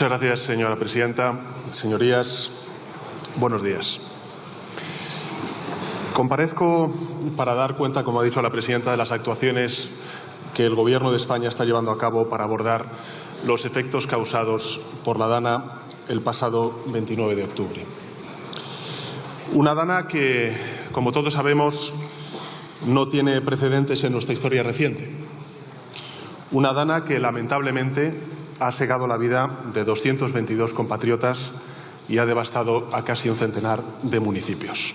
Muchas gracias, señora presidenta. Señorías, buenos días. Comparezco para dar cuenta, como ha dicho la presidenta, de las actuaciones que el Gobierno de España está llevando a cabo para abordar los efectos causados por la Dana el pasado 29 de octubre. Una Dana que, como todos sabemos, no tiene precedentes en nuestra historia reciente. Una Dana que, lamentablemente, ha segado la vida de 222 compatriotas y ha devastado a casi un centenar de municipios.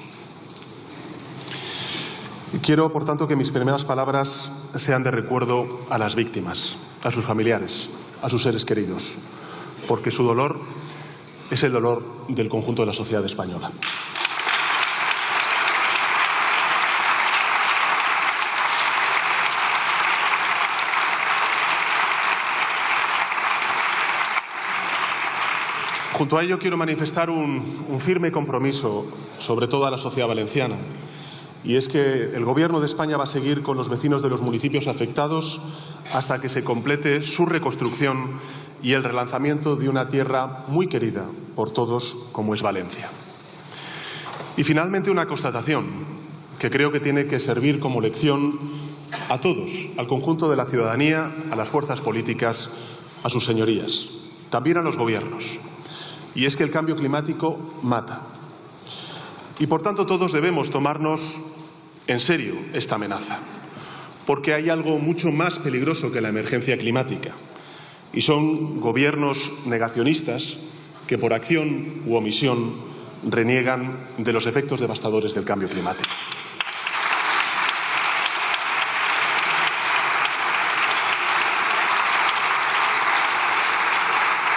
Quiero, por tanto, que mis primeras palabras sean de recuerdo a las víctimas, a sus familiares, a sus seres queridos, porque su dolor es el dolor del conjunto de la sociedad española. Junto a ello, quiero manifestar un firme compromiso, sobre todo a la sociedad valenciana, y es que el Gobierno de España va a seguir con los vecinos de los municipios afectados hasta que se complete su reconstrucción y el relanzamiento de una tierra muy querida por todos, como es Valencia. Y finalmente, una constatación que creo que tiene que servir como lección a todos, al conjunto de la ciudadanía, a las fuerzas políticas, a sus señorías, también a los gobiernos. Y es que el cambio climático mata. Y, por tanto, todos debemos tomarnos en serio esta amenaza, porque hay algo mucho más peligroso que la emergencia climática, y son gobiernos negacionistas que, por acción u omisión, reniegan de los efectos devastadores del cambio climático.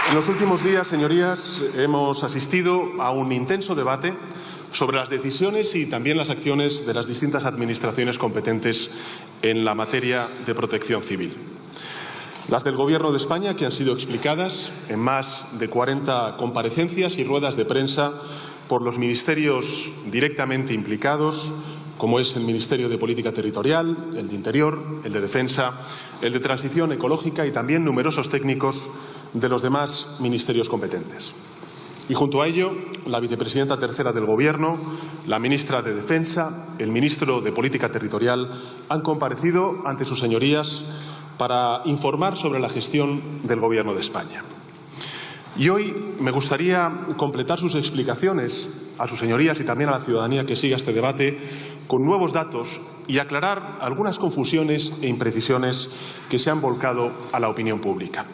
En los últimos días, señorías, hemos asistido a un intenso debate sobre las decisiones y también las acciones de las distintas administraciones competentes en la materia de protección civil. Las del Gobierno de España, que han sido explicadas en más de 40 comparecencias y ruedas de prensa por los ministerios directamente implicados, como es el Ministerio de Política Territorial, el de Interior, el de Defensa, el de Transición Ecológica y también numerosos técnicos de los demás ministerios competentes. Y junto a ello, la vicepresidenta tercera del Gobierno, la ministra de Defensa, el ministro de Política Territorial han comparecido ante sus señorías para informar sobre la gestión del Gobierno de España. Y hoy me gustaría completar sus explicaciones a sus señorías y también a la ciudadanía que siga este debate con nuevos datos y aclarar algunas confusiones e imprecisiones que se han volcado a la opinión pública.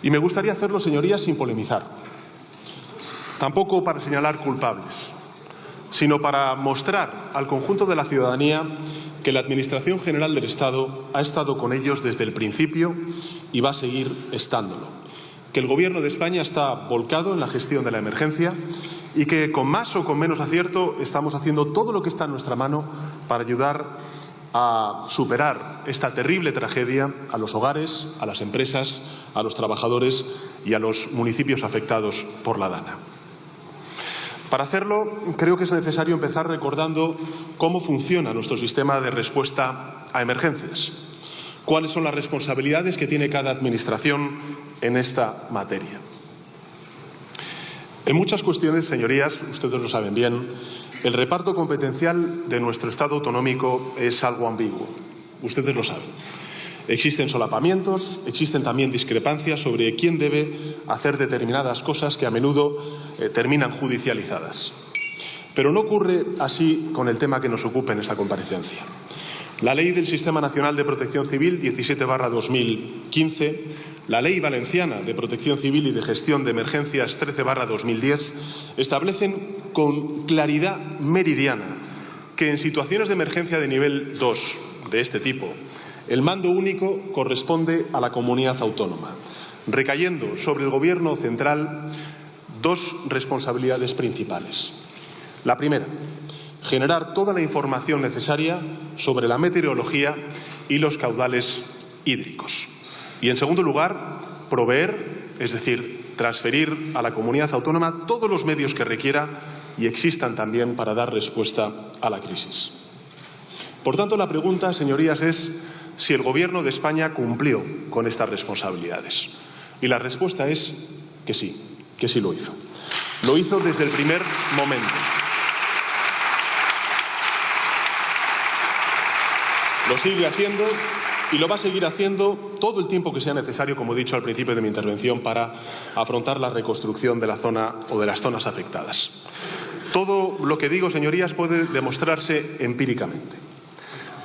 Y me gustaría hacerlo, señorías, sin polemizar, tampoco para señalar culpables, sino para mostrar al conjunto de la ciudadanía que la Administración General del Estado ha estado con ellos desde el principio y va a seguir estándolo, que el Gobierno de España está volcado en la gestión de la emergencia y que, con más o con menos acierto, estamos haciendo todo lo que está en nuestra mano para ayudar a superar esta terrible tragedia a los hogares, a las empresas, a los trabajadores y a los municipios afectados por la Dana. Para hacerlo, creo que es necesario empezar recordando cómo funciona nuestro sistema de respuesta a emergencias, cuáles son las responsabilidades que tiene cada administración en esta materia. En muchas cuestiones, señorías, ustedes lo saben bien, el reparto competencial de nuestro Estado autonómico es algo ambiguo. Ustedes lo saben. Existen solapamientos, existen también discrepancias sobre quién debe hacer determinadas cosas que a menudo terminan judicializadas. Pero no ocurre así con el tema que nos ocupa en esta comparecencia. La Ley del Sistema Nacional de Protección Civil 17/2015, la Ley Valenciana de Protección Civil y de Gestión de Emergencias 13/2010 establecen con claridad meridiana que en situaciones de emergencia de nivel 2 de este tipo, el mando único corresponde a la comunidad autónoma, recayendo sobre el Gobierno central dos responsabilidades principales. La primera, generar toda la información necesaria sobre la meteorología y los caudales hídricos. Y, en segundo lugar, proveer, es decir, transferir a la comunidad autónoma todos los medios que requiera y existan también para dar respuesta a la crisis. Por tanto, la pregunta, señorías, es si el Gobierno de España cumplió con estas responsabilidades. Y la respuesta es que sí lo hizo. Lo hizo desde el primer momento. Lo sigue haciendo y lo va a seguir haciendo todo el tiempo que sea necesario, como he dicho al principio de mi intervención, para afrontar la reconstrucción de la zona o de las zonas afectadas. Todo lo que digo, señorías, puede demostrarse empíricamente.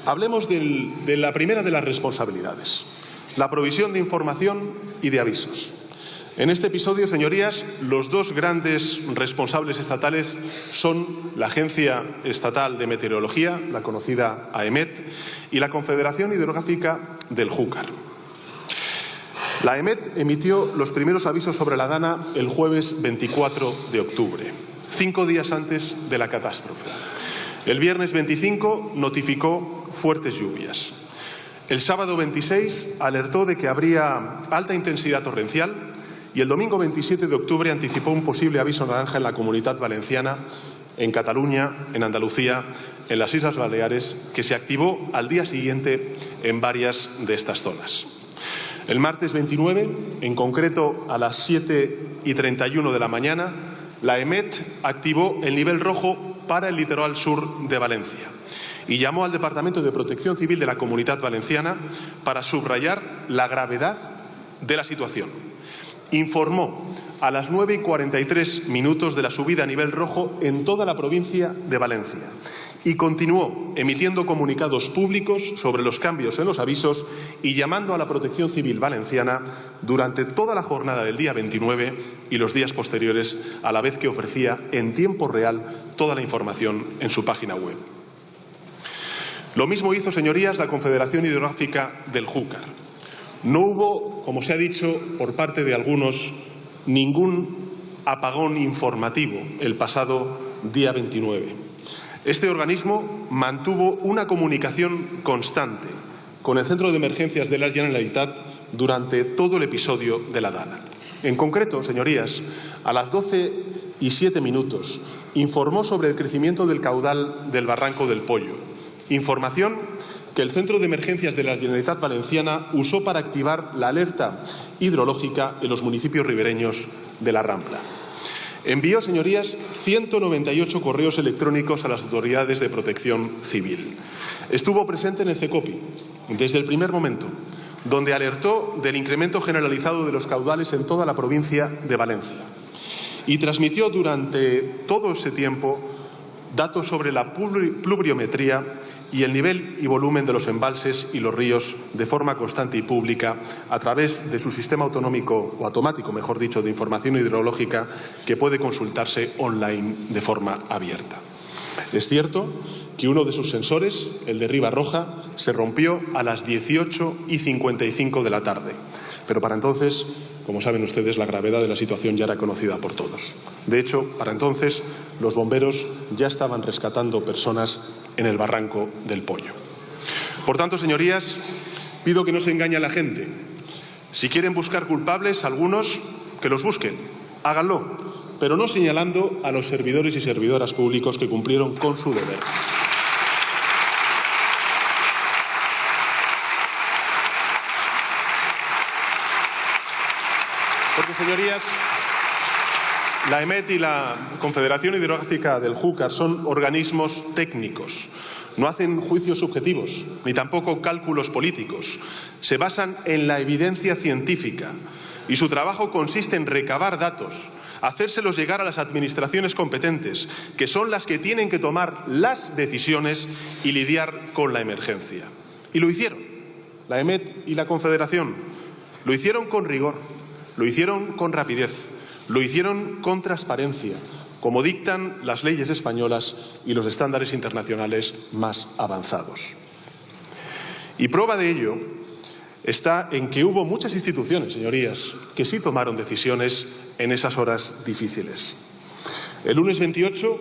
Hablemos de la primera de las responsabilidades, la provisión de información y de avisos. En este episodio, señorías, los dos grandes responsables estatales son la Agencia Estatal de Meteorología, la conocida AEMET, y la Confederación Hidrográfica del Júcar. La AEMET emitió los primeros avisos sobre la Dana el jueves 24 de octubre, 5 días antes de la catástrofe. El viernes 25 notificó fuertes lluvias. El sábado 26 alertó de que habría alta intensidad torrencial y el domingo 27 de octubre anticipó un posible aviso naranja en la Comunitat Valenciana, en Cataluña, en Andalucía, en las Islas Baleares, que se activó al día siguiente en varias de estas zonas. El martes 29, en concreto a las 7:31 de la mañana, la AEMET activó el nivel rojo para el litoral sur de Valencia y llamó al Departamento de Protección Civil de la Comunitat Valenciana para subrayar la gravedad de la situación. Informó a las 9:43 de la subida a nivel rojo en toda la provincia de Valencia y continuó emitiendo comunicados públicos sobre los cambios en los avisos y llamando a la Protección Civil valenciana durante toda la jornada del día 29 y los días posteriores, a la vez que ofrecía en tiempo real toda la información en su página web. Lo mismo hizo, señorías, la Confederación Hidrográfica del Júcar. No hubo, como se ha dicho por parte de algunos, ningún apagón informativo el pasado día 29. Este organismo mantuvo una comunicación constante con el Centro de Emergencias de la Generalitat durante todo el episodio de la Dana. En concreto, señorías, a las 12:07 informó sobre el crecimiento del caudal del Barranco del Pollo, información que el Centro de Emergencias de la Generalitat Valenciana usó para activar la alerta hidrológica en los municipios ribereños de la Rambla. Envió, señorías, 198 correos electrónicos a las autoridades de protección civil. Estuvo presente en el CECOPI desde el primer momento, donde alertó del incremento generalizado de los caudales en toda la provincia de Valencia y transmitió durante todo ese tiempo datos sobre la pluviometría y el nivel y volumen de los embalses y los ríos de forma constante y pública a través de su sistema autonómico o automático, mejor dicho, de información hidrológica que puede consultarse online de forma abierta. Es cierto que uno de sus sensores, el de Ribarroja, se rompió a las 18:55 de la tarde, pero para entonces, como saben ustedes, la gravedad de la situación ya era conocida por todos. De hecho, para entonces, los bomberos ya estaban rescatando personas en el Barranco del Pollo. Por tanto, señorías, pido que no se engañe a la gente. Si quieren buscar culpables, algunos, que los busquen, háganlo, pero no señalando a los servidores y servidoras públicos que cumplieron con su deber. Porque, señorías, la AEMET y la Confederación Hidrográfica del Júcar son organismos técnicos. No hacen juicios subjetivos, ni tampoco cálculos políticos. Se basan en la evidencia científica y su trabajo consiste en recabar datos, hacérselos llegar a las administraciones competentes, que son las que tienen que tomar las decisiones y lidiar con la emergencia. Y lo hicieron, la AEMET y la Confederación. Lo hicieron con rigor, lo hicieron con rapidez, lo hicieron con transparencia, como dictan las leyes españolas y los estándares internacionales más avanzados. Y prueba de ello está en que hubo muchas instituciones, señorías, que sí tomaron decisiones en esas horas difíciles. El lunes 28,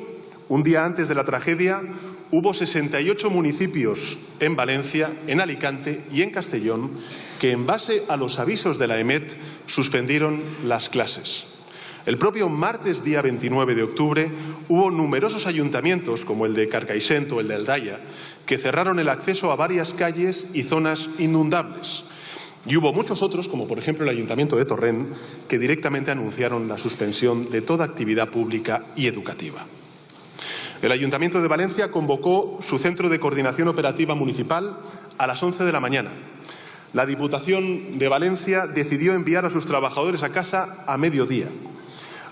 un día antes de la tragedia, hubo 68 municipios en Valencia, en Alicante y en Castellón que, en base a los avisos de la AEMET, suspendieron las clases. El propio martes, día 29 de octubre, hubo numerosos ayuntamientos, como el de Carcaixent o el de Aldaya, que cerraron el acceso a varias calles y zonas inundables. Y hubo muchos otros, como por ejemplo el Ayuntamiento de Torrent, que directamente anunciaron la suspensión de toda actividad pública y educativa. El Ayuntamiento de Valencia convocó su Centro de Coordinación Operativa Municipal a las 11 de la mañana. La Diputación de Valencia decidió enviar a sus trabajadores a casa a mediodía.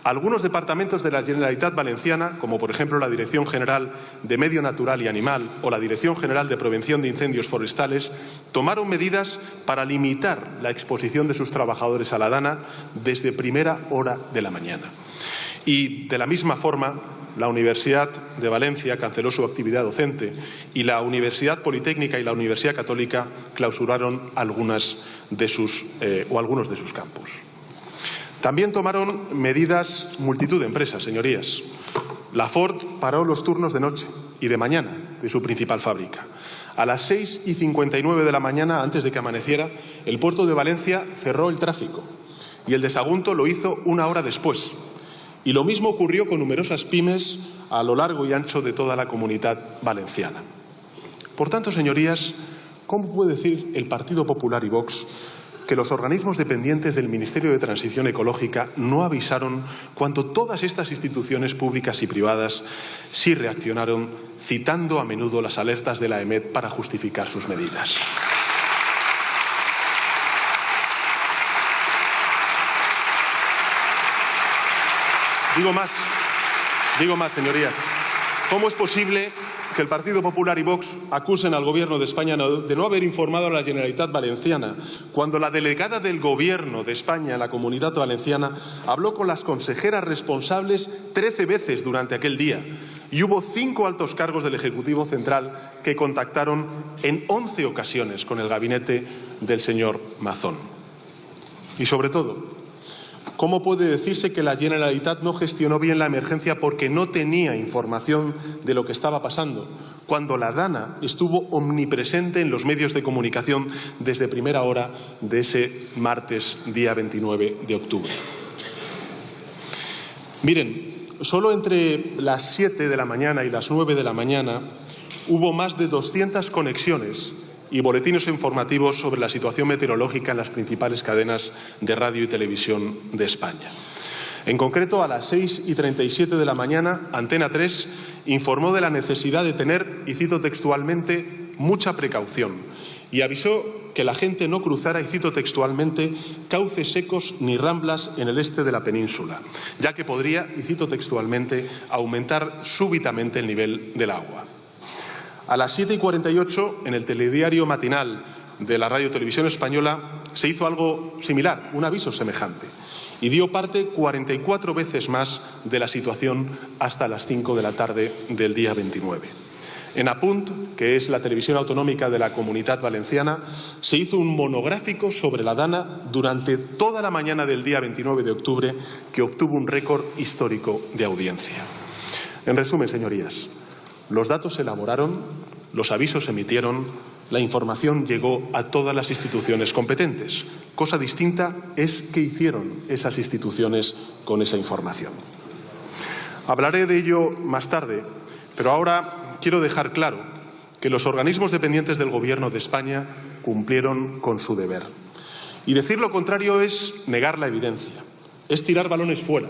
Algunos departamentos de la Generalitat Valenciana, como por ejemplo la Dirección General de Medio Natural y Animal o la Dirección General de Prevención de Incendios Forestales, tomaron medidas para limitar la exposición de sus trabajadores a la dana desde primera hora de la mañana. Y, de la misma forma, la Universidad de Valencia canceló su actividad docente y la Universidad Politécnica y la Universidad Católica clausuraron algunos de sus campus. También tomaron medidas multitud de empresas, señorías. La Ford paró los turnos de noche y de mañana de su principal fábrica. A las 6:59 de la mañana, antes de que amaneciera, el puerto de Valencia cerró el tráfico y el de Sagunto lo hizo una hora después. Y lo mismo ocurrió con numerosas pymes a lo largo y ancho de toda la Comunidad Valenciana. Por tanto, señorías, ¿cómo puede decir el Partido Popular y Vox que los organismos dependientes del Ministerio de Transición Ecológica no avisaron cuando todas estas instituciones públicas y privadas sí reaccionaron, citando a menudo las alertas de la EMET para justificar sus medidas? Digo más, señorías. ¿Cómo es posible que el Partido Popular y Vox acusen al Gobierno de España de no haber informado a la Generalitat Valenciana cuando la delegada del Gobierno de España en la Comunidad Valenciana habló con las consejeras responsables 13 veces durante aquel día y hubo 5 altos cargos del Ejecutivo Central que contactaron en 11 ocasiones con el gabinete del señor Mazón? Y sobre todo, ¿cómo puede decirse que la Generalitat no gestionó bien la emergencia porque no tenía información de lo que estaba pasando, cuando la dana estuvo omnipresente en los medios de comunicación desde primera hora de ese martes, día 29 de octubre? Miren, solo entre las 7 de la mañana y las 9 de la mañana hubo más de 200 conexiones y boletines informativos sobre la situación meteorológica en las principales cadenas de radio y televisión de España. En concreto, a las 6:37 de la mañana, Antena 3 informó de la necesidad de tener, y cito textualmente, mucha precaución, y avisó que la gente no cruzara, y cito textualmente, cauces secos ni ramblas en el este de la península, ya que podría, y cito textualmente, aumentar súbitamente el nivel del agua. A las 7:48, en el telediario matinal de la Radio Televisión Española, se hizo algo similar, un aviso semejante, y dio parte 44 veces más de la situación hasta las 5 de la tarde del día 29. En Apunt, que es la televisión autonómica de la Comunidad Valenciana, se hizo un monográfico sobre la dana durante toda la mañana del día 29 de octubre, que obtuvo un récord histórico de audiencia. En resumen, señorías, los datos se elaboraron, los avisos se emitieron, la información llegó a todas las instituciones competentes. Cosa distinta es qué hicieron esas instituciones con esa información. Hablaré de ello más tarde, pero ahora quiero dejar claro que los organismos dependientes del Gobierno de España cumplieron con su deber. Y decir lo contrario es negar la evidencia, es tirar balones fuera,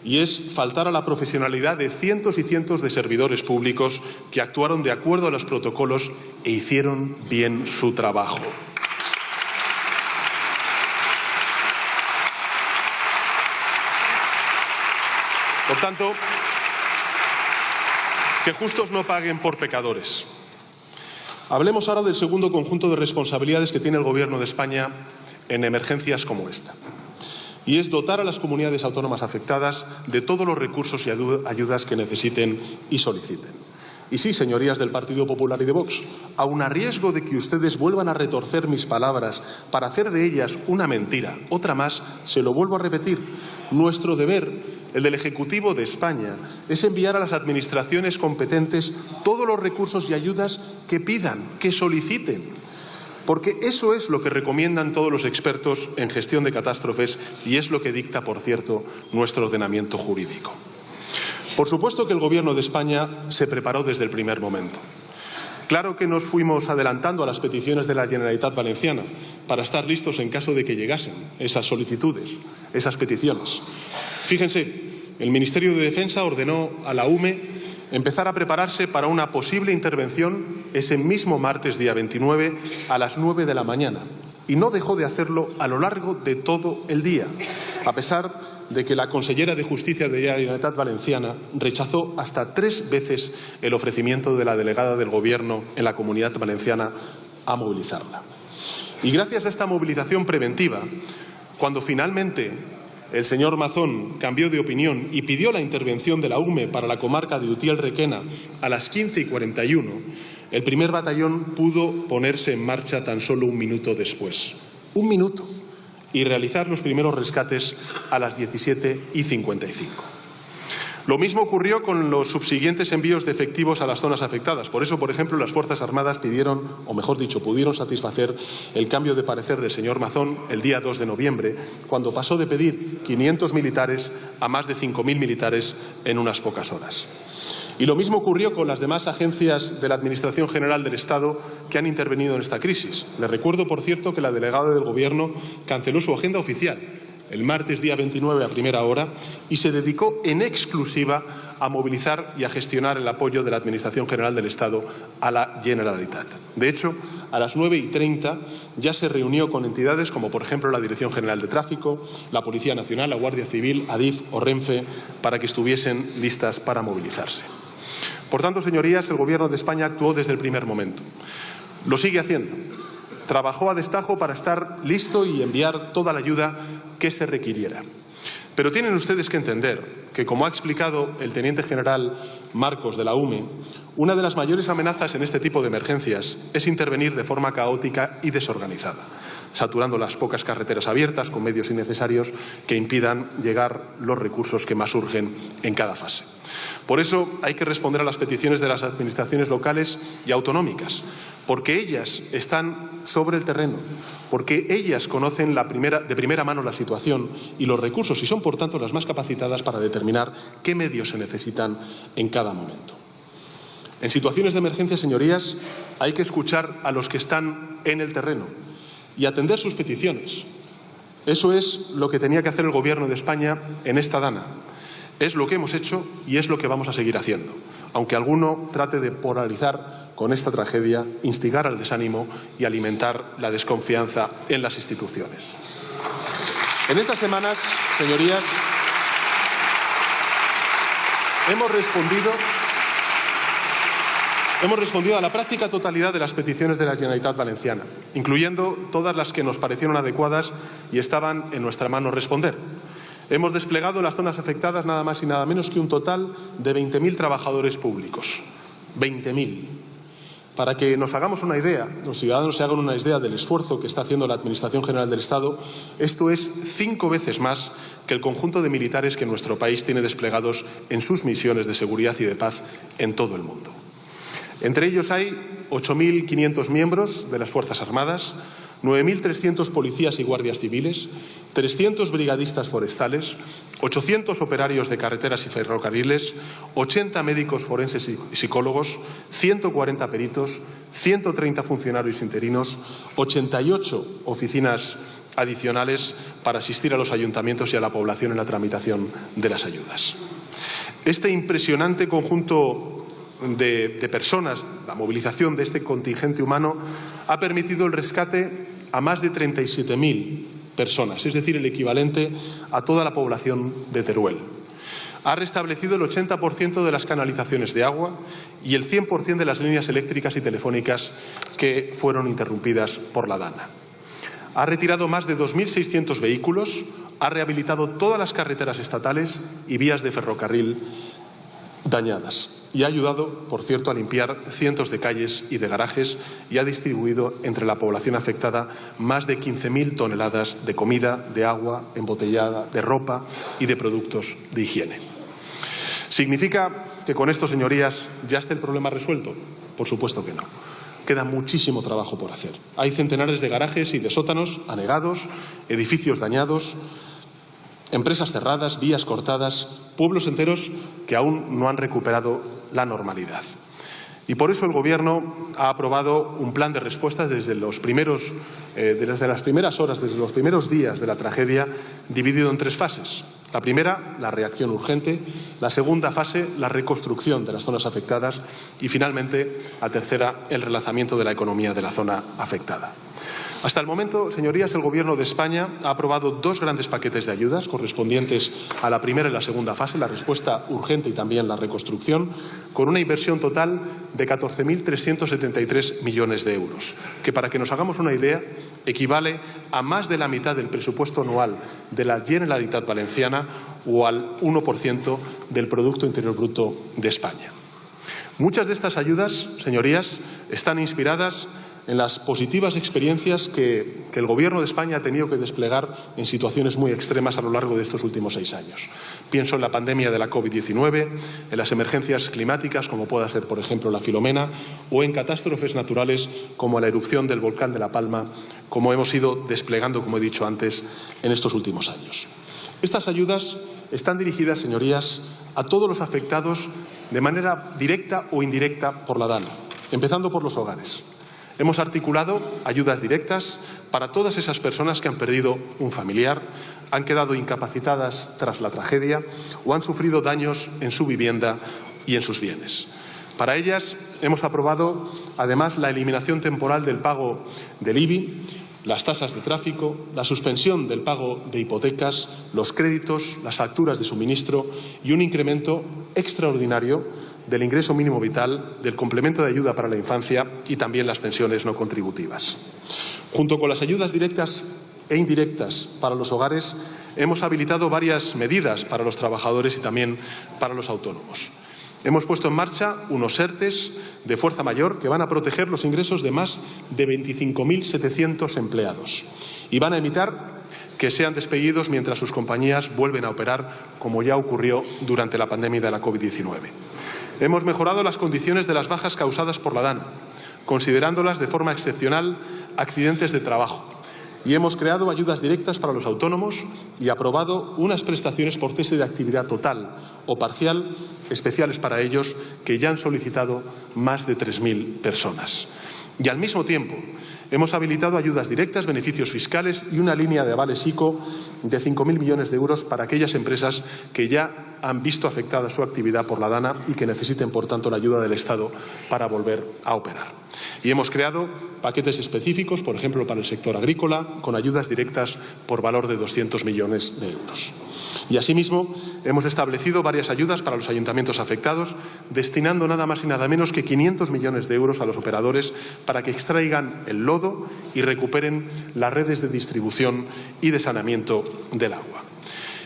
y es faltar a la profesionalidad de cientos y cientos de servidores públicos que actuaron de acuerdo a los protocolos e hicieron bien su trabajo. Por tanto, que justos no paguen por pecadores. Hablemos ahora del segundo conjunto de responsabilidades que tiene el Gobierno de España en emergencias como esta. Y es dotar a las comunidades autónomas afectadas de todos los recursos y ayudas que necesiten y soliciten. Y sí, señorías del Partido Popular y de Vox, aun a riesgo de que ustedes vuelvan a retorcer mis palabras para hacer de ellas una mentira, otra más, se lo vuelvo a repetir, nuestro deber, el del Ejecutivo de España, es enviar a las administraciones competentes todos los recursos y ayudas que pidan, que soliciten. Porque eso es lo que recomiendan todos los expertos en gestión de catástrofes y es lo que dicta, por cierto, nuestro ordenamiento jurídico. Por supuesto que el Gobierno de España se preparó desde el primer momento. Claro que nos fuimos adelantando a las peticiones de la Generalitat Valenciana para estar listos en caso de que llegasen esas solicitudes, esas peticiones. Fíjense, el Ministerio de Defensa ordenó a la UME empezar a prepararse para una posible intervención ese mismo martes, día 29, a las 9 de la mañana. Y no dejó de hacerlo a lo largo de todo el día, a pesar de que la consellera de Justicia de la Generalitat Valenciana rechazó hasta 3 veces el ofrecimiento de la delegada del Gobierno en la Comunidad Valenciana a movilizarla. Y gracias a esta movilización preventiva, cuando finalmente el señor Mazón cambió de opinión y pidió la intervención de la UME para la comarca de Utiel-Requena a las 15:41, el primer batallón pudo ponerse en marcha tan solo un minuto después. Un minuto. Y realizar los primeros rescates a las 17:55. Lo mismo ocurrió con los subsiguientes envíos de efectivos a las zonas afectadas. Por eso, por ejemplo, las Fuerzas Armadas pidieron, o mejor dicho, pudieron satisfacer el cambio de parecer del señor Mazón el día 2 de noviembre, cuando pasó de pedir 500 militares a más de 5.000 militares en unas pocas horas. Y lo mismo ocurrió con las demás agencias de la Administración General del Estado que han intervenido en esta crisis. Les recuerdo, por cierto, que la delegada del Gobierno canceló su agenda oficial el martes día 29 a primera hora y se dedicó en exclusiva a movilizar y a gestionar el apoyo de la Administración General del Estado a la Generalitat. De hecho, a las 9:30 ya se reunió con entidades como, por ejemplo, la Dirección General de Tráfico, la Policía Nacional, la Guardia Civil, Adif o Renfe, para que estuviesen listas para movilizarse. Por tanto, señorías, el Gobierno de España actuó desde el primer momento. Lo sigue haciendo. Trabajó a destajo para estar listo y enviar toda la ayuda que se requiriera. Pero tienen ustedes que entender que, como ha explicado el teniente general Marcos de la UME, una de las mayores amenazas en este tipo de emergencias es intervenir de forma caótica y desorganizada, saturando las pocas carreteras abiertas con medios innecesarios que impidan llegar los recursos que más urgen en cada fase. Por eso hay que responder a las peticiones de las administraciones locales y autonómicas, porque ellas están sobre el terreno, porque ellas conocen de primera mano la situación y los recursos y son, por tanto, las más capacitadas para determinar qué medios se necesitan en cada momento. En situaciones de emergencia, señorías, hay que escuchar a los que están en el terreno y atender sus peticiones. Eso es lo que tenía que hacer el Gobierno de España en esta dana. Es lo que hemos hecho y es lo que vamos a seguir haciendo, aunque alguno trate de polarizar con esta tragedia, instigar al desánimo y alimentar la desconfianza en las instituciones. En estas semanas, señorías, hemos respondido a la práctica totalidad de las peticiones de la Generalitat Valenciana, incluyendo todas las que nos parecieron adecuadas y estaban en nuestra mano responder. Hemos desplegado en las zonas afectadas nada más y nada menos que un total de 20.000 trabajadores públicos. 20.000. Para que nos hagamos una idea, los ciudadanos se hagan una idea del esfuerzo que está haciendo la Administración General del Estado, esto es 5 veces más que el conjunto de militares que nuestro país tiene desplegados en sus misiones de seguridad y de paz en todo el mundo. Entre ellos hay 8.500 miembros de las Fuerzas Armadas, 9.300 policías y guardias civiles, 300 brigadistas forestales, 800 operarios de carreteras y ferrocarriles, 80 médicos forenses y psicólogos, 140 peritos, 130 funcionarios interinos, 88 oficinas adicionales para asistir a los ayuntamientos y a la población en la tramitación de las ayudas. Este impresionante conjunto de personas, la movilización de este contingente humano, ha permitido el rescate a más de 37.000 personas, es decir, el equivalente a toda la población de Teruel. Ha restablecido el 80% de las canalizaciones de agua y el 100% de las líneas eléctricas y telefónicas que fueron interrumpidas por la dana. Ha retirado más de 2.600 vehículos, ha rehabilitado todas las carreteras estatales y vías de ferrocarril dañadas y ha ayudado, por cierto, a limpiar cientos de calles y de garajes y ha distribuido entre la población afectada más de 15.000 toneladas de comida, de agua embotellada, de ropa y de productos de higiene. ¿Significa que con esto, señorías, ya está el problema resuelto? Por supuesto que no. Queda muchísimo trabajo por hacer. Hay centenares de garajes y de sótanos anegados, edificios dañados, empresas cerradas, vías cortadas, pueblos enteros que aún no han recuperado la normalidad. Y por eso el Gobierno ha aprobado un plan de respuesta desde las primeras horas, desde los primeros días de la tragedia, dividido en 3 fases. La primera, la reacción urgente; la segunda fase, la reconstrucción de las zonas afectadas; y, finalmente, la tercera, el relanzamiento de la economía de la zona afectada. Hasta el momento, señorías, el Gobierno de España ha aprobado 2 grandes paquetes de ayudas correspondientes a la primera y la segunda fase, la respuesta urgente y también la reconstrucción, con una inversión total de 14.373 millones de euros, que, para que nos hagamos una idea, equivale a más de la mitad del presupuesto anual de la Generalitat Valenciana o al 1% del Producto Interior Bruto de España. Muchas de estas ayudas, señorías, están inspiradas en las positivas experiencias que el Gobierno de España ha tenido que desplegar en situaciones muy extremas a lo largo de estos últimos 6 años. Pienso en la pandemia de la COVID-19, en las emergencias climáticas, como pueda ser, por ejemplo, la Filomena, o en catástrofes naturales como la erupción del volcán de La Palma, como hemos ido desplegando, como he dicho antes, en estos últimos años. Estas ayudas están dirigidas, señorías, a todos los afectados de manera directa o indirecta por la DANA, empezando por los hogares. Hemos articulado ayudas directas para todas esas personas que han perdido un familiar, han quedado incapacitadas tras la tragedia o han sufrido daños en su vivienda y en sus bienes. Para ellas hemos aprobado, además, la eliminación temporal del pago del IBI, las tasas de tráfico, la suspensión del pago de hipotecas, los créditos, las facturas de suministro y un incremento extraordinario del ingreso mínimo vital, del complemento de ayuda para la infancia y también las pensiones no contributivas. Junto con las ayudas directas e indirectas para los hogares, hemos habilitado varias medidas para los trabajadores y también para los autónomos. Hemos puesto en marcha unos ERTEs de fuerza mayor que van a proteger los ingresos de más de 25.700 empleados y van a evitar que sean despedidos mientras sus compañías vuelven a operar, como ya ocurrió durante la pandemia de la COVID-19. Hemos mejorado las condiciones de las bajas causadas por la DANA, considerándolas de forma excepcional accidentes de trabajo. Y hemos creado ayudas directas para los autónomos y aprobado unas prestaciones por cese de actividad total o parcial especiales para ellos, que ya han solicitado más de 3.000 personas. Y, al mismo tiempo, hemos habilitado ayudas directas, beneficios fiscales y una línea de avales ICO de 5.000 millones de euros para aquellas empresas que ya han visto afectada su actividad por la DANA y que necesiten, por tanto, la ayuda del Estado para volver a operar. Y hemos creado paquetes específicos, por ejemplo, para el sector agrícola, con ayudas directas por valor de 200 millones de euros. Y, asimismo, hemos establecido varias ayudas para los ayuntamientos afectados, destinando nada más y nada menos que 500 millones de euros a los operadores para que extraigan el lodo y recuperen las redes de distribución y de saneamiento del agua.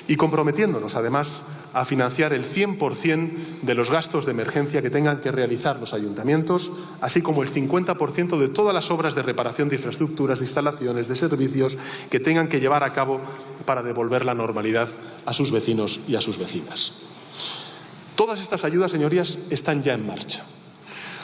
Y comprometiéndonos, además, a financiar el 100% de los gastos de emergencia que tengan que realizar los ayuntamientos, así como el 50% de todas las obras de reparación de infraestructuras, de instalaciones, de servicios que tengan que llevar a cabo para devolver la normalidad a sus vecinos y a sus vecinas. Todas estas ayudas, señorías, están ya en marcha.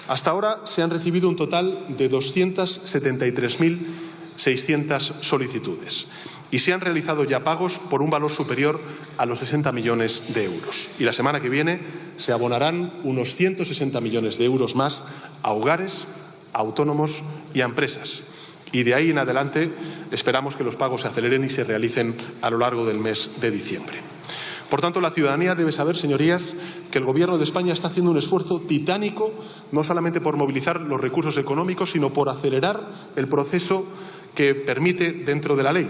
Hasta ahora se han recibido un total de 273.600 solicitudes. Y se han realizado ya pagos por un valor superior a los 60 millones de euros. Y la semana que viene se abonarán unos 160 millones de euros más a hogares, a autónomos y a empresas. Y de ahí en adelante esperamos que los pagos se aceleren y se realicen a lo largo del mes de diciembre. Por tanto, la ciudadanía debe saber, señorías, que el Gobierno de España está haciendo un esfuerzo titánico, no solamente por movilizar los recursos económicos, sino por acelerar el proceso que permite dentro de la ley.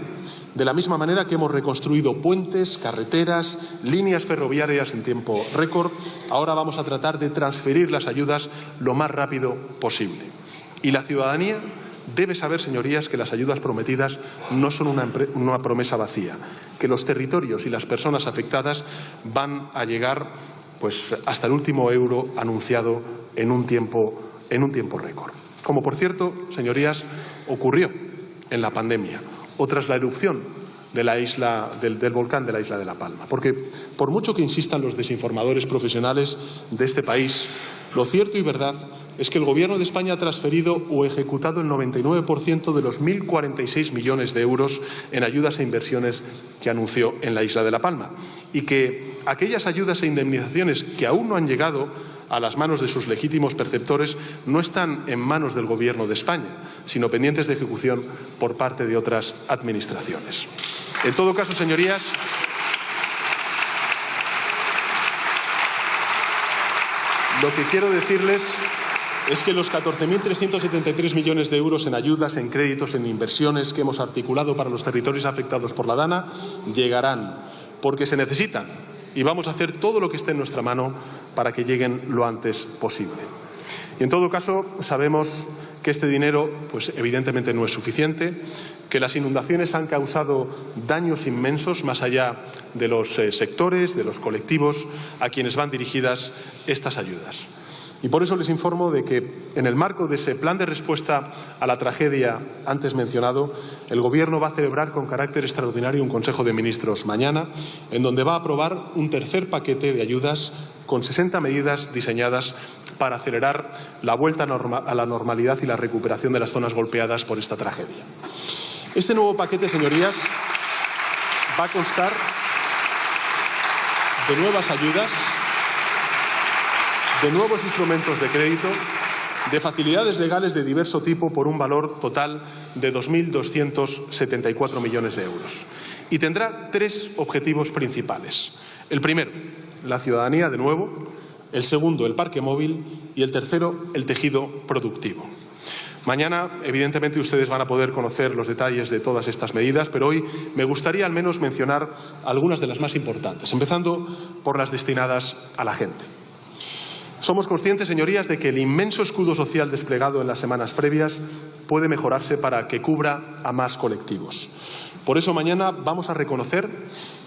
De la misma manera que hemos reconstruido puentes, carreteras, líneas ferroviarias en tiempo récord, ahora vamos a tratar de transferir las ayudas lo más rápido posible. Y la ciudadanía debe saber, señorías, que las ayudas prometidas no son una promesa vacía, que los territorios y las personas afectadas van a llegar hasta el último euro anunciado en un tiempo récord. Como, por cierto, señorías, ocurrió en la pandemia o tras la erupción de del volcán de la isla de La Palma. Porque, por mucho que insistan los desinformadores profesionales de este país, lo cierto y verdad es que el Gobierno de España ha transferido o ejecutado el 99% de los 1.046 millones de euros en ayudas e inversiones que anunció en la isla de La Palma, y que aquellas ayudas e indemnizaciones que aún no han llegado a las manos de sus legítimos perceptores no están en manos del Gobierno de España, sino pendientes de ejecución por parte de otras administraciones. En todo caso, señorías, lo que quiero decirles es que los 14.373 millones de euros en ayudas, en créditos, en inversiones que hemos articulado para los territorios afectados por la DANA llegarán, porque se necesitan, y vamos a hacer todo lo que esté en nuestra mano para que lleguen lo antes posible. Y en todo caso, sabemos que este dinero, pues evidentemente no es suficiente, que las inundaciones han causado daños inmensos más allá de los sectores, de los colectivos a quienes van dirigidas estas ayudas. Y por eso les informo de que, en el marco de ese plan de respuesta a la tragedia antes mencionado, el Gobierno va a celebrar con carácter extraordinario un Consejo de Ministros mañana, en donde va a aprobar un tercer paquete de ayudas con 60 medidas diseñadas para acelerar la vuelta a la normalidad y la recuperación de las zonas golpeadas por esta tragedia. Este nuevo paquete, señorías, va a constar de nuevas ayudas, de nuevos instrumentos de crédito, de facilidades legales de diverso tipo por un valor total de 2.274 millones de euros. Y tendrá tres objetivos principales. El primero, la ciudadanía de nuevo; el segundo, el parque móvil; y el tercero, el tejido productivo. Mañana, evidentemente, ustedes van a poder conocer los detalles de todas estas medidas, pero hoy me gustaría al menos mencionar algunas de las más importantes, empezando por las destinadas a la gente. Somos conscientes, señorías, de que el inmenso escudo social desplegado en las semanas previas puede mejorarse para que cubra a más colectivos. Por eso mañana vamos a reconocer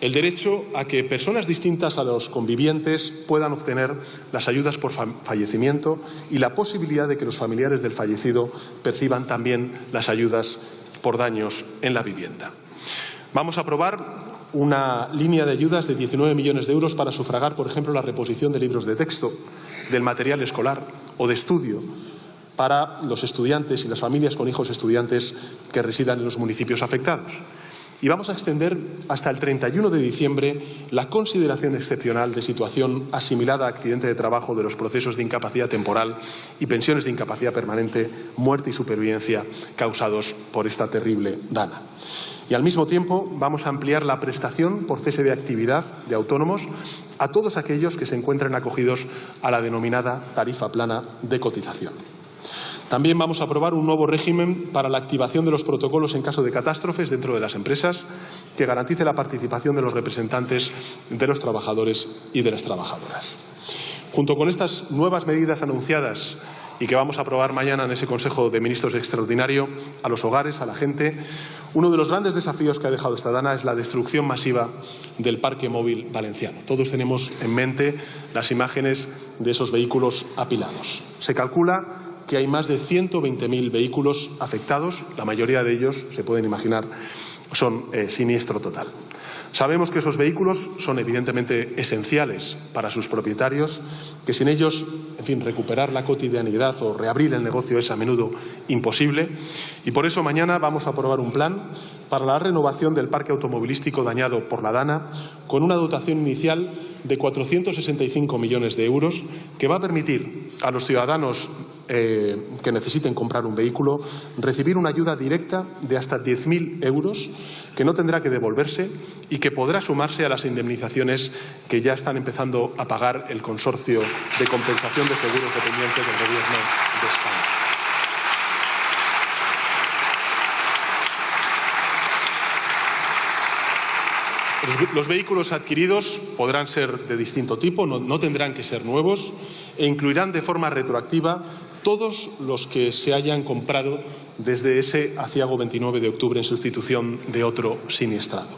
el derecho a que personas distintas a los convivientes puedan obtener las ayudas por fallecimiento y la posibilidad de que los familiares del fallecido perciban también las ayudas por daños en la vivienda. Vamos a aprobar una línea de ayudas de 19 millones de euros para sufragar, por ejemplo, la reposición de libros de texto, del material escolar o de estudio para los estudiantes y las familias con hijos estudiantes que residan en los municipios afectados. Y vamos a extender hasta el 31 de diciembre la consideración excepcional de situación asimilada a accidente de trabajo de los procesos de incapacidad temporal y pensiones de incapacidad permanente, muerte y supervivencia causados por esta terrible DANA. Y al mismo tiempo vamos a ampliar la prestación por cese de actividad de autónomos a todos aquellos que se encuentren acogidos a la denominada tarifa plana de cotización. También vamos a aprobar un nuevo régimen para la activación de los protocolos en caso de catástrofes dentro de las empresas, que garantice la participación de los representantes de los trabajadores y de las trabajadoras. Junto con estas nuevas medidas anunciadas y que vamos a aprobar mañana en ese Consejo de Ministros extraordinario, a los hogares, a la gente, uno de los grandes desafíos que ha dejado esta DANA es la destrucción masiva del parque móvil valenciano. Todos tenemos en mente las imágenes de esos vehículos apilados. Se calcula que hay más de 120.000 vehículos afectados, la mayoría de ellos, se pueden imaginar, son siniestro total. Sabemos que esos vehículos son evidentemente esenciales para sus propietarios, que sin ellos, en fin, recuperar la cotidianidad o reabrir el negocio es a menudo imposible, y por eso mañana vamos a aprobar un plan para la renovación del parque automovilístico dañado por la DANA, con una dotación inicial de 465 millones de euros, que va a permitir a los ciudadanos que necesiten comprar un vehículo recibir una ayuda directa de hasta 10.000 euros, que no tendrá que devolverse y que podrá sumarse a las indemnizaciones que ya están empezando a pagar el Consorcio de Compensación de Seguros dependiente del Gobierno de España. Los vehículos adquiridos podrán ser de distinto tipo, no tendrán que ser nuevos, e incluirán de forma retroactiva todos los que se hayan comprado desde ese aciago 29 de octubre en sustitución de otro siniestrado.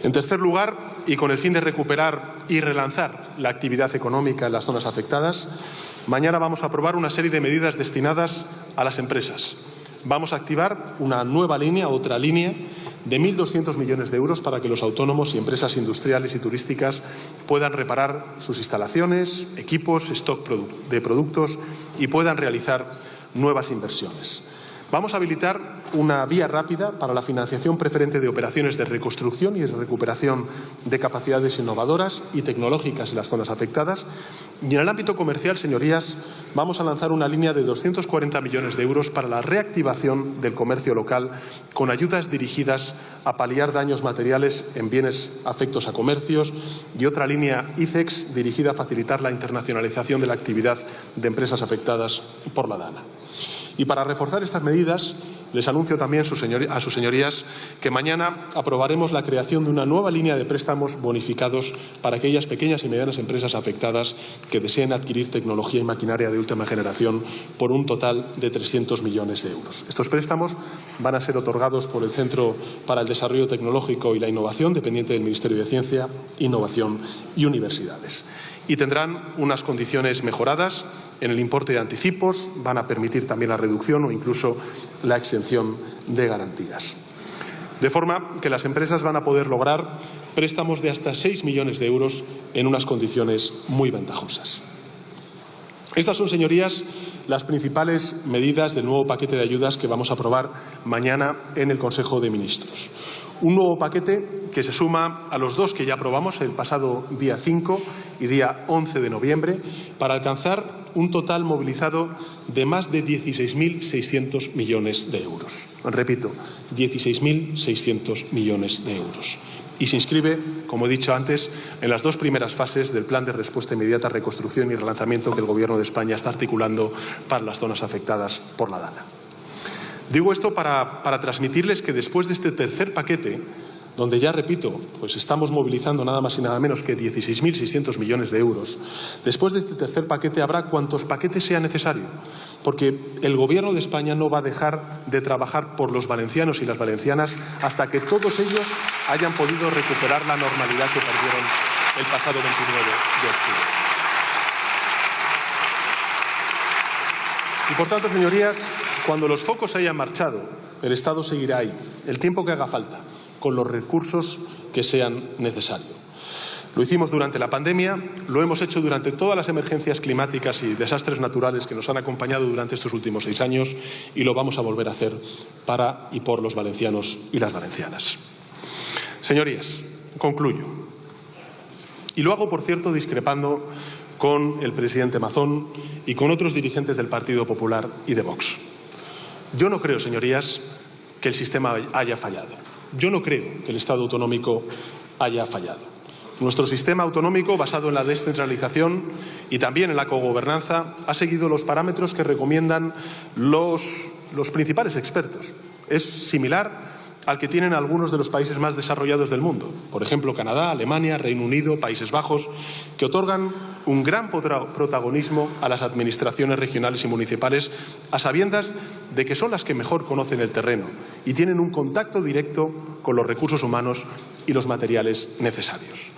En tercer lugar, y con el fin de recuperar y relanzar la actividad económica en las zonas afectadas, mañana vamos a aprobar una serie de medidas destinadas a las empresas. Vamos a activar una nueva línea, otra línea, de 1.200 millones de euros para que los autónomos y empresas industriales y turísticas puedan reparar sus instalaciones, equipos, stock de productos y puedan realizar nuevas inversiones. Vamos a habilitar una vía rápida para la financiación preferente de operaciones de reconstrucción y de recuperación de capacidades innovadoras y tecnológicas en las zonas afectadas. Y en el ámbito comercial, señorías, vamos a lanzar una línea de 240 millones de euros para la reactivación del comercio local con ayudas dirigidas a paliar daños materiales en bienes afectos a comercios y otra línea ICEX dirigida a facilitar la internacionalización de la actividad de empresas afectadas por la DANA. Y para reforzar estas medidas, les anuncio también a sus señorías que mañana aprobaremos la creación de una nueva línea de préstamos bonificados para aquellas pequeñas y medianas empresas afectadas que deseen adquirir tecnología y maquinaria de última generación por un total de 300 millones de euros. Estos préstamos van a ser otorgados por el Centro para el Desarrollo Tecnológico y la Innovación, dependiente del Ministerio de Ciencia, Innovación y Universidades. Y tendrán unas condiciones mejoradas en el importe de anticipos, van a permitir también la reducción o incluso la exención de garantías. De forma que las empresas van a poder lograr préstamos de hasta 6 millones de euros en unas condiciones muy ventajosas. Estas son, señorías, las principales medidas del nuevo paquete de ayudas que vamos a aprobar mañana en el Consejo de Ministros. Un nuevo paquete que se suma a los dos que ya aprobamos el pasado día 5 y día 11 de noviembre para alcanzar un total movilizado de más de 16.600 millones de euros. Repito, 16.600 millones de euros. Y se inscribe, como he dicho antes, en las dos primeras fases del Plan de Respuesta Inmediata, Reconstrucción y Relanzamiento que el Gobierno de España está articulando para las zonas afectadas por la DANA. Digo esto para transmitirles que después de este tercer paquete, donde ya repito, pues estamos movilizando nada más y nada menos que 16.600 millones de euros, después de este tercer paquete habrá cuantos paquetes sea necesario, porque el Gobierno de España no va a dejar de trabajar por los valencianos y las valencianas hasta que todos ellos hayan podido recuperar la normalidad que perdieron el pasado 29 de octubre. Y por tanto, señorías, cuando los focos hayan marchado, el Estado seguirá ahí, el tiempo que haga falta, con los recursos que sean necesarios. Lo hicimos durante la pandemia, lo hemos hecho durante todas las emergencias climáticas y desastres naturales que nos han acompañado durante estos últimos 6 años y lo vamos a volver a hacer para y por los valencianos y las valencianas. Señorías, concluyo. Y lo hago, por cierto, discrepando con el presidente Mazón y con otros dirigentes del Partido Popular y de Vox. Yo no creo, señorías, que el sistema haya fallado. Yo no creo que el Estado autonómico haya fallado. Nuestro sistema autonómico, basado en la descentralización y también en la cogobernanza, ha seguido los parámetros que recomiendan los principales expertos. Es similar al que tienen algunos de los países más desarrollados del mundo, por ejemplo Canadá, Alemania, Reino Unido, Países Bajos, que otorgan un gran protagonismo a las administraciones regionales y municipales a sabiendas de que son las que mejor conocen el terreno y tienen un contacto directo con los recursos humanos y los materiales necesarios.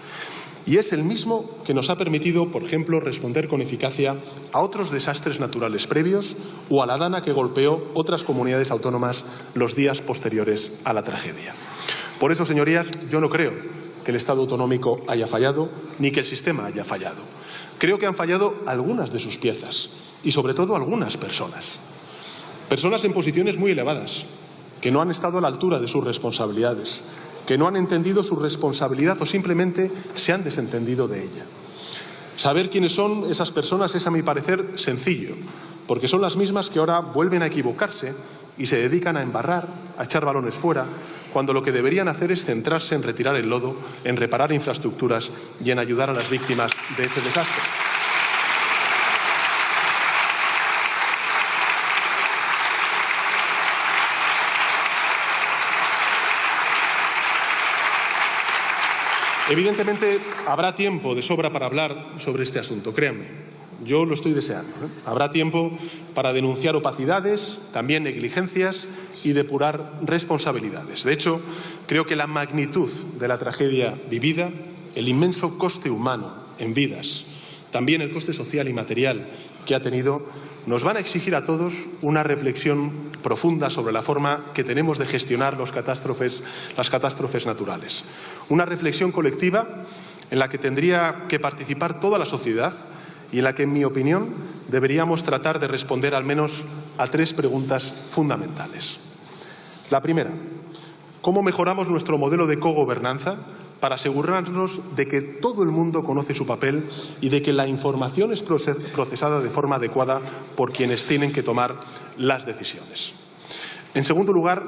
Y es el mismo que nos ha permitido, por ejemplo, responder con eficacia a otros desastres naturales previos o a la DANA que golpeó otras comunidades autónomas los días posteriores a la tragedia. Por eso, señorías, yo no creo que el Estado autonómico haya fallado ni que el sistema haya fallado. Creo que han fallado algunas de sus piezas y, sobre todo, algunas personas. Personas en posiciones muy elevadas, que no han estado a la altura de sus responsabilidades, que no han entendido su responsabilidad o simplemente se han desentendido de ella. Saber quiénes son esas personas es, a mi parecer, sencillo, porque son las mismas que ahora vuelven a equivocarse y se dedican a embarrar, a echar balones fuera, cuando lo que deberían hacer es centrarse en retirar el lodo, en reparar infraestructuras y en ayudar a las víctimas de ese desastre. Evidentemente, habrá tiempo de sobra para hablar sobre este asunto, créanme. Yo lo estoy deseando. Habrá tiempo para denunciar opacidades, también negligencias y depurar responsabilidades. De hecho, creo que la magnitud de la tragedia vivida, el inmenso coste humano en vidas, también el coste social y material que ha tenido nos van a exigir a todos una reflexión profunda sobre la forma que tenemos de gestionar las catástrofes naturales. Una reflexión colectiva en la que tendría que participar toda la sociedad y en la que, en mi opinión, deberíamos tratar de responder al menos a 3 preguntas fundamentales. La primera, ¿cómo mejoramos nuestro modelo de cogobernanza para asegurarnos de que todo el mundo conoce su papel y de que la información es procesada de forma adecuada por quienes tienen que tomar las decisiones? En segundo lugar,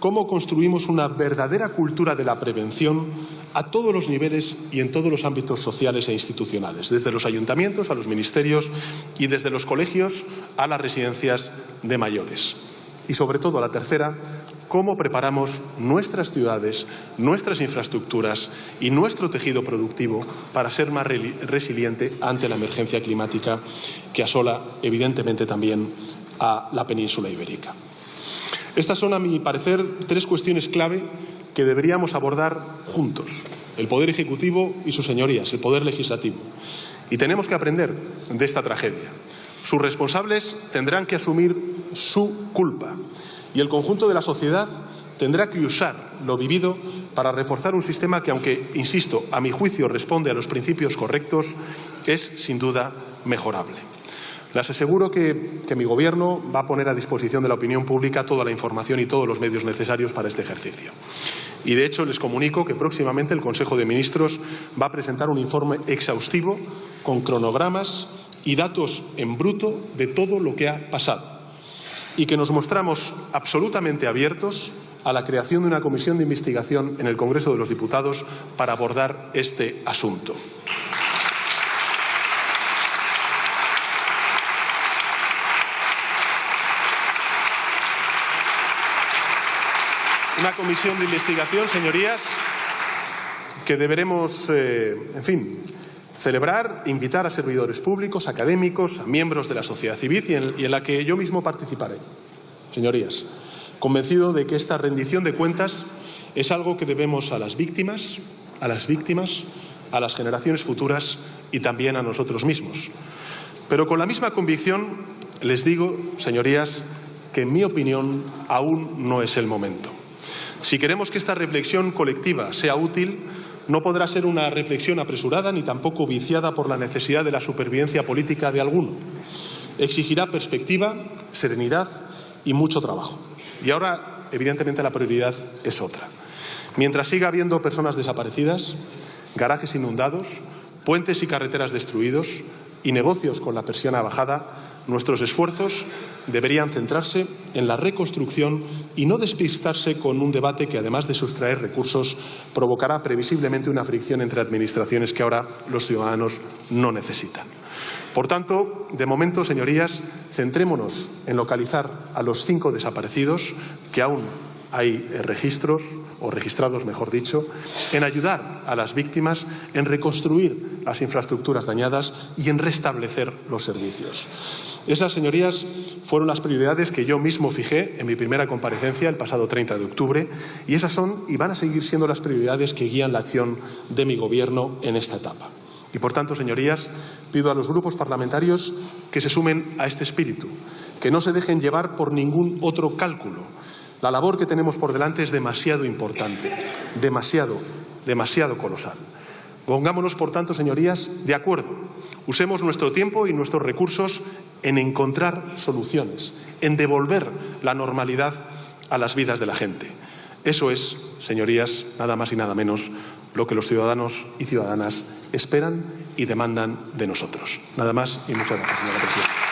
¿cómo construimos una verdadera cultura de la prevención a todos los niveles y en todos los ámbitos sociales e institucionales, desde los ayuntamientos a los ministerios y desde los colegios a las residencias de mayores? Y, sobre todo, la tercera, ¿cómo preparamos nuestras ciudades, nuestras infraestructuras y nuestro tejido productivo para ser más resiliente ante la emergencia climática que asola, evidentemente, también a la península ibérica? Estas son, a mi parecer, 3 cuestiones clave que deberíamos abordar juntos, el Poder Ejecutivo y sus señorías, el Poder Legislativo. Y tenemos que aprender de esta tragedia. Sus responsables tendrán que asumir su culpa y el conjunto de la sociedad tendrá que usar lo vivido para reforzar un sistema que, aunque, insisto, a mi juicio responde a los principios correctos, es sin duda mejorable. Les aseguro que mi Gobierno va a poner a disposición de la opinión pública toda la información y todos los medios necesarios para este ejercicio. Y, de hecho, les comunico que próximamente el Consejo de Ministros va a presentar un informe exhaustivo con cronogramas y datos en bruto de todo lo que ha pasado, y que nos mostramos absolutamente abiertos a la creación de una comisión de investigación en el Congreso de los Diputados para abordar este asunto. Una comisión de investigación, señorías, que deberemos, celebrar e invitar a servidores públicos, académicos, a miembros de la sociedad civil y en la que yo mismo participaré. Señorías, convencido de que esta rendición de cuentas es algo que debemos a las víctimas, a las generaciones futuras y también a nosotros mismos. Pero con la misma convicción les digo, señorías, que en mi opinión aún no es el momento. Si queremos que esta reflexión colectiva sea útil, no podrá ser una reflexión apresurada ni tampoco viciada por la necesidad de la supervivencia política de alguno. Exigirá perspectiva, serenidad y mucho trabajo. Y ahora, evidentemente, la prioridad es otra. Mientras siga habiendo personas desaparecidas, garajes inundados, puentes y carreteras destruidos y negocios con la persiana bajada, nuestros esfuerzos deberían centrarse en la reconstrucción y no despistarse con un debate que, además de sustraer recursos, provocará previsiblemente una fricción entre administraciones que ahora los ciudadanos no necesitan. Por tanto, de momento, señorías, centrémonos en localizar a los 5 desaparecidos, que aún hay registros, o registrados, mejor dicho, en ayudar a las víctimas, en reconstruir las infraestructuras dañadas y en restablecer los servicios. Esas, señorías, fueron las prioridades que yo mismo fijé en mi primera comparecencia el pasado 30 de octubre y esas son y van a seguir siendo las prioridades que guían la acción de mi Gobierno en esta etapa. Y, por tanto, señorías, pido a los grupos parlamentarios que se sumen a este espíritu, que no se dejen llevar por ningún otro cálculo. La labor que tenemos por delante es demasiado importante, demasiado colosal. Pongámonos, por tanto, señorías, de acuerdo. Usemos nuestro tiempo y nuestros recursos en encontrar soluciones, en devolver la normalidad a las vidas de la gente. Eso es, señorías, nada más y nada menos lo que los ciudadanos y ciudadanas esperan y demandan de nosotros. Nada más y muchas gracias, señora presidenta.